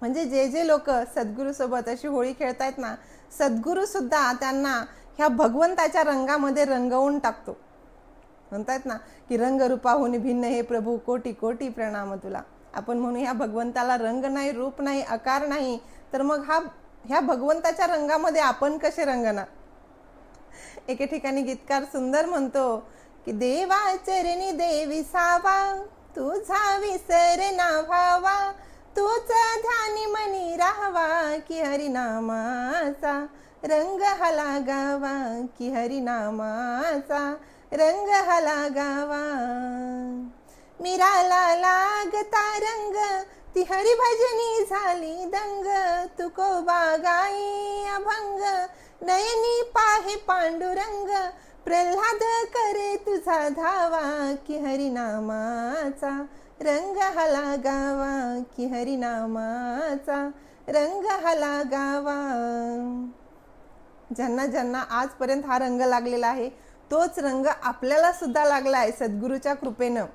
म्हणजे जे जे लोक सद्गुरू सोबत अशी होळी खेळतायत ना, सद्गुरू सुद्धा त्यांना ह्या भगवंताच्या रंगामध्ये रंगवून टाकतो. म्हणतात ना की रंगरूपाहून भिन्न हे प्रभू, कोटी कोटी प्रणाम तुला. आपण म्हणू ह्या भगवंताला रंग नाही, रूप नाही, आकार नाही, तर मग ह्या भगवंताच्या रंगामध्ये आपण कसे रंगणार. एके ठिकाणी गीतकार सुंदर म्हणतो की देवा चरणी देवी सावा, तुझा विसर ना व्हावा, तूच ध्यानी मनी राहावा, की हरिनामाचा रंग हा लागावा, की हरिनामाचा रंग हा लागावा. मीराला लागता रंग, ती हरिभजनी झाली दंग, तुकोबा गाई अभंग, नयनी पाहे पांडुरंग, प्रल्हाद करे तुझा धावा, की हरिनामाचा रंग हा लागावा, की हरिनामाचा रंग हा लागावा. ज्यांना ज्यांना आजपर्यंत हा रंग लागलेला आहे, तोच रंग आपल्याला सुद्धा लागला आहे सद्गुरूच्या कृपेनं.